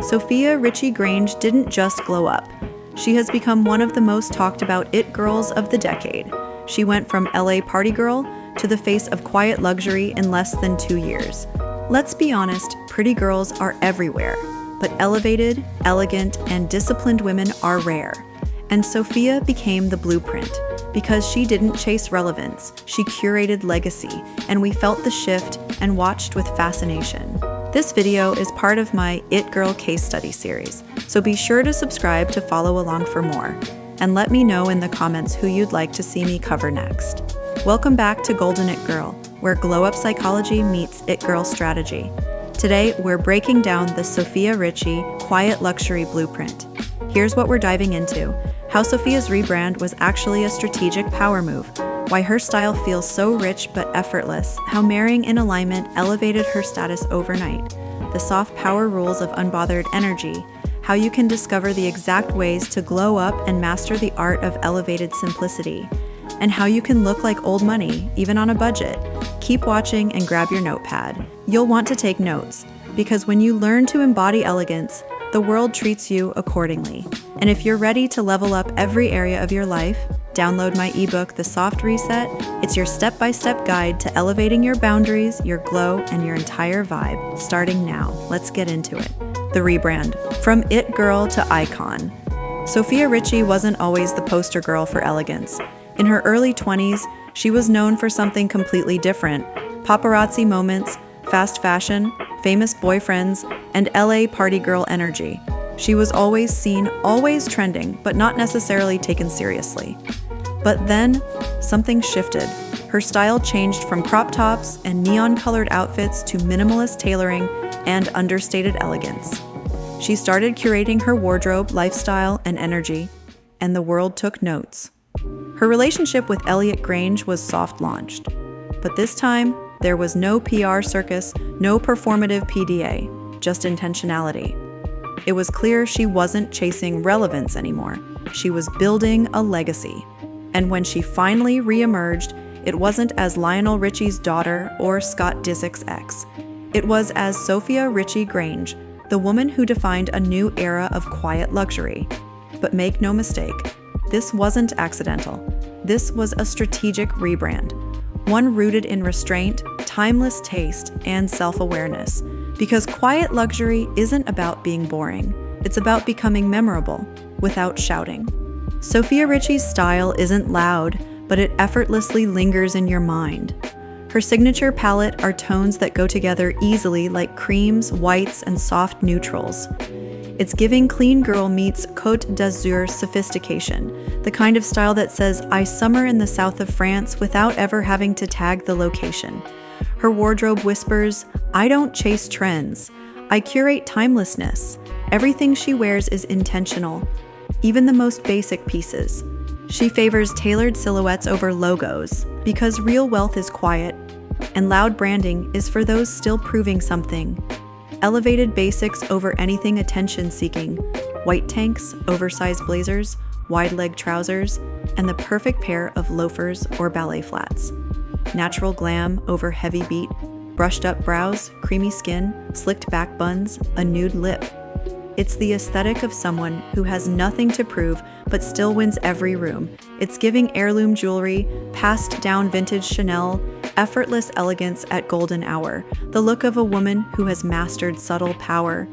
Sofia Richie Grange didn't just glow up. She has become one of the most talked about it girls of the decade. She went from LA party girl to the face of quiet luxury in less than 2 years. Let's be honest, pretty girls are everywhere, but elevated, elegant, and disciplined women are rare. And Sofia became the blueprint. Because she didn't chase relevance, she curated legacy, and we felt the shift and watched with fascination. This video is part of my It Girl case study series, so be sure to subscribe to follow along for more, and let me know in the comments who you'd like to see me cover next. Welcome back to Golden It Girl, where glow-up psychology meets It Girl strategy. Today, we're breaking down the Sofia Richie Quiet Luxury Blueprint. Here's what we're diving into: how Sofia's rebrand was actually a strategic power move, why her style feels so rich but effortless, how marrying in alignment elevated her status overnight, the soft power rules of unbothered energy, how you can discover the exact ways to glow up and master the art of elevated simplicity, and how you can look like old money, even on a budget. Keep watching and grab your notepad. You'll want to take notes, because when you learn to embody elegance, the world treats you accordingly. And if you're ready to level up every area of your life, download my ebook, The Soft Reset. It's your step-by-step guide to elevating your boundaries, your glow, and your entire vibe. Starting now, let's get into it. The rebrand. From it girl to icon. Sofia Richie wasn't always the poster girl for elegance. In her early 20s, she was known for something completely different: paparazzi moments, fast fashion, famous boyfriends, and LA party girl energy. She was always seen, always trending, but not necessarily taken seriously. But then, something shifted. Her style changed from crop tops and neon-colored outfits to minimalist tailoring and understated elegance. She started curating her wardrobe, lifestyle, and energy, and the world took notes. Her relationship with Grange was soft-launched, but this time, there was no PR circus, no performative PDA, just intentionality. It was clear she wasn't chasing relevance anymore. She was building a legacy. And when she finally re-emerged, it wasn't as Lionel Richie's daughter or Scott Disick's ex. It was as Sofia Richie Grange, the woman who defined a new era of quiet luxury. But make no mistake, this wasn't accidental. This was a strategic rebrand. One rooted in restraint, timeless taste, and self-awareness. Because quiet luxury isn't about being boring. It's about becoming memorable, without shouting. Sofia Richie's style isn't loud, but it effortlessly lingers in your mind. Her signature palette are tones that go together easily, like creams, whites, and soft neutrals. It's giving clean girl meets Côte d'Azur sophistication, the kind of style that says, "I summer in the south of France," without ever having to tag the location. Her wardrobe whispers, "I don't chase trends. I curate timelessness." Everything she wears is intentional, even the most basic pieces. She favors tailored silhouettes over logos, because real wealth is quiet, and loud branding is for those still proving something. Elevated basics over anything attention-seeking, white tanks, oversized blazers, wide-leg trousers, and the perfect pair of loafers or ballet flats. Natural glam over heavy beat, brushed-up brows, creamy skin, slicked back buns, a nude lip. It's the aesthetic of someone who has nothing to prove but still wins every room. It's giving heirloom jewelry, passed-down vintage Chanel, effortless elegance at golden hour, the look of a woman who has mastered subtle power.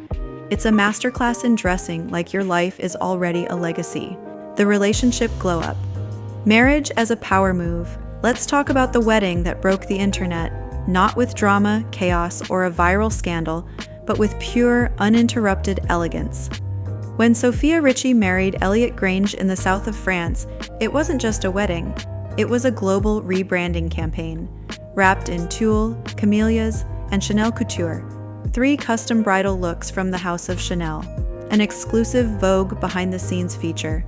It's a masterclass in dressing like your life is already a legacy. The relationship glow-up. Marriage as a power move. Let's talk about the wedding that broke the internet, not with drama, chaos, or a viral scandal, but with pure, uninterrupted elegance. When Sofia Richie married Grange in the south of France, it wasn't just a wedding. It was a global rebranding campaign, wrapped in tulle, camellias, and Chanel couture, 3 custom bridal looks from the House of Chanel, an exclusive Vogue behind-the-scenes feature,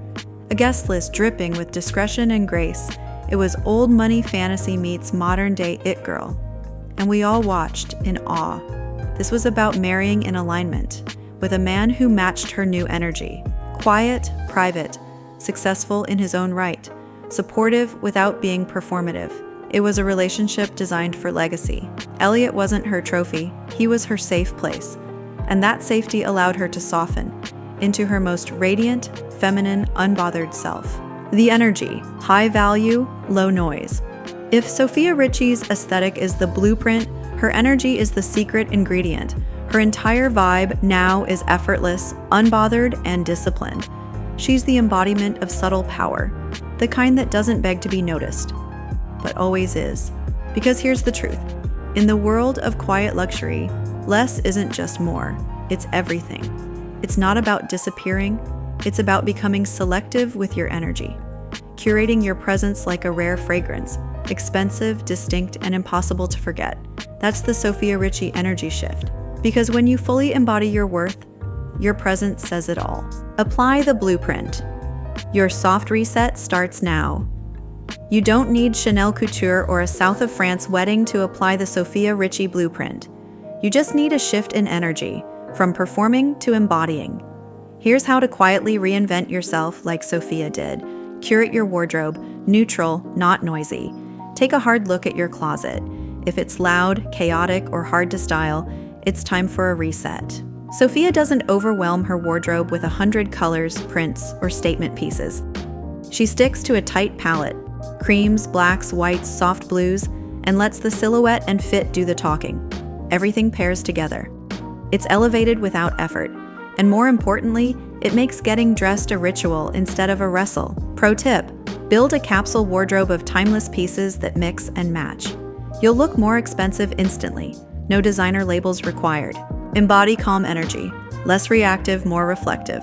a guest list dripping with discretion and grace. It was old money fantasy meets modern-day it girl, and we all watched in awe. This was about marrying in alignment, with a man who matched her new energy, quiet, private, successful in his own right, supportive without being performative. It was a relationship designed for legacy. Elliot wasn't her trophy, he was her safe place. and that safety allowed her to soften into her most radiant, feminine, unbothered self. The energy, high value, low noise. If Sofia Richie's aesthetic is the blueprint, her energy is the secret ingredient. Her entire vibe now is effortless, unbothered, and disciplined. She's the embodiment of subtle power, the kind that doesn't beg to be noticed, but always is. Because here's the truth. In the world of quiet luxury, less isn't just more, it's everything. It's not about disappearing, it's about becoming selective with your energy. Curating your presence like a rare fragrance, expensive, distinct, and impossible to forget. That's the Sofia Richie energy shift. Because when you fully embody your worth, your presence says it all. Apply the blueprint. Your soft reset starts now. You don't need Chanel couture or a South of France wedding to apply the Sofia Richie blueprint. You just need a shift in energy, from performing to embodying. Here's how to quietly reinvent yourself like Sofia did. Curate your wardrobe, neutral, not noisy. Take a hard look at your closet. If it's loud, chaotic, or hard to style, it's time for a reset. Sofia doesn't overwhelm her wardrobe with 100 colors, prints, or statement pieces. She sticks to a tight palette, creams, blacks, whites, soft blues, and lets the silhouette and fit do the talking. Everything pairs together. It's elevated without effort, and more importantly, it makes getting dressed a ritual instead of a wrestle. Pro tip: build a capsule wardrobe of timeless pieces that mix and match. You'll look more expensive instantly. No designer labels required. Embody calm energy. Less reactive, more reflective.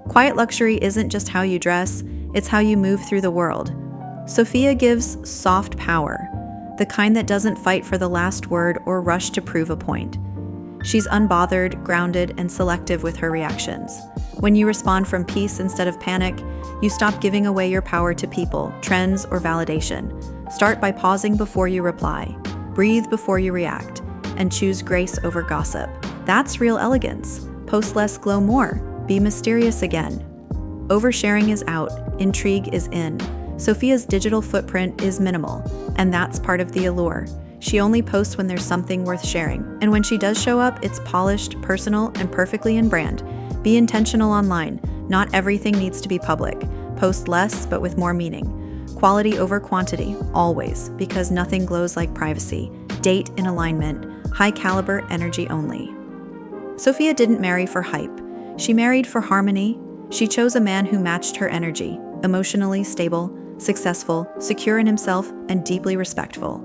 Quiet luxury isn't just how you dress, it's how you move through the world. Sofia gives soft power, the kind that doesn't fight for the last word or rush to prove a point. She's unbothered, grounded, and selective with her reactions. When you respond from peace instead of panic, you stop giving away your power to people, trends, or validation. Start by pausing before you reply, breathe before you react, and choose grace over gossip. That's real elegance. Post less, glow more. Be mysterious again. Oversharing is out, intrigue is in. Sofia's digital footprint is minimal, and that's part of the allure. She only posts when there's something worth sharing, and when she does show up, it's polished, personal, and perfectly in brand. Be intentional online. Not everything needs to be public. Post less, but with more meaning. Quality over quantity, always, because nothing glows like privacy. Date in alignment, high caliber energy only. Sofia didn't marry for hype. She married for harmony. She chose a man who matched her energy, emotionally stable, successful, secure in himself, and deeply respectful.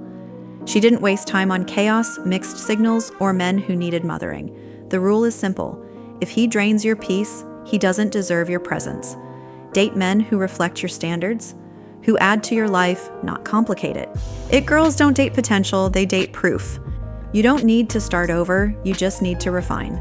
She didn't waste time on chaos, mixed signals, or men who needed mothering. The rule is simple. If he drains your peace, he doesn't deserve your presence. Date men who reflect your standards, who add to your life, not complicate it. It girls don't date potential, they date proof. You don't need to start over, you just need to refine.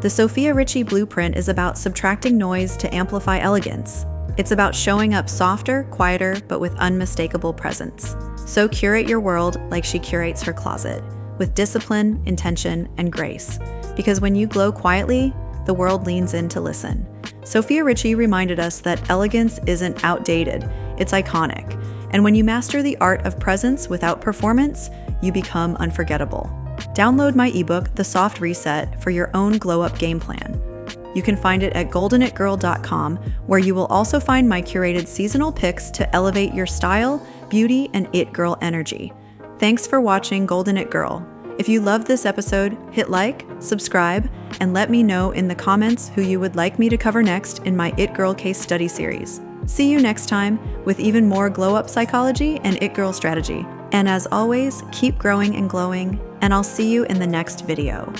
The Sofia Richie blueprint is about subtracting noise to amplify elegance. It's about showing up softer, quieter, but with unmistakable presence. So curate your world like she curates her closet, with discipline, intention, and grace. Because when you glow quietly, the world leans in to listen. Sofia Richie reminded us that elegance isn't outdated, it's iconic. And when you master the art of presence without performance, you become unforgettable. Download my ebook, The Soft Reset, for your own glow-up game plan. You can find it at goldenitgirl.com, where you will also find my curated seasonal picks to elevate your style, beauty, and it girl energy. Thanks for watching Golden It Girl. If you loved this episode, hit like, subscribe, and let me know in the comments who you would like me to cover next in my It Girl case study series. See you next time with even more glow-up psychology and It Girl strategy. And as always, keep growing and glowing, and I'll see you in the next video.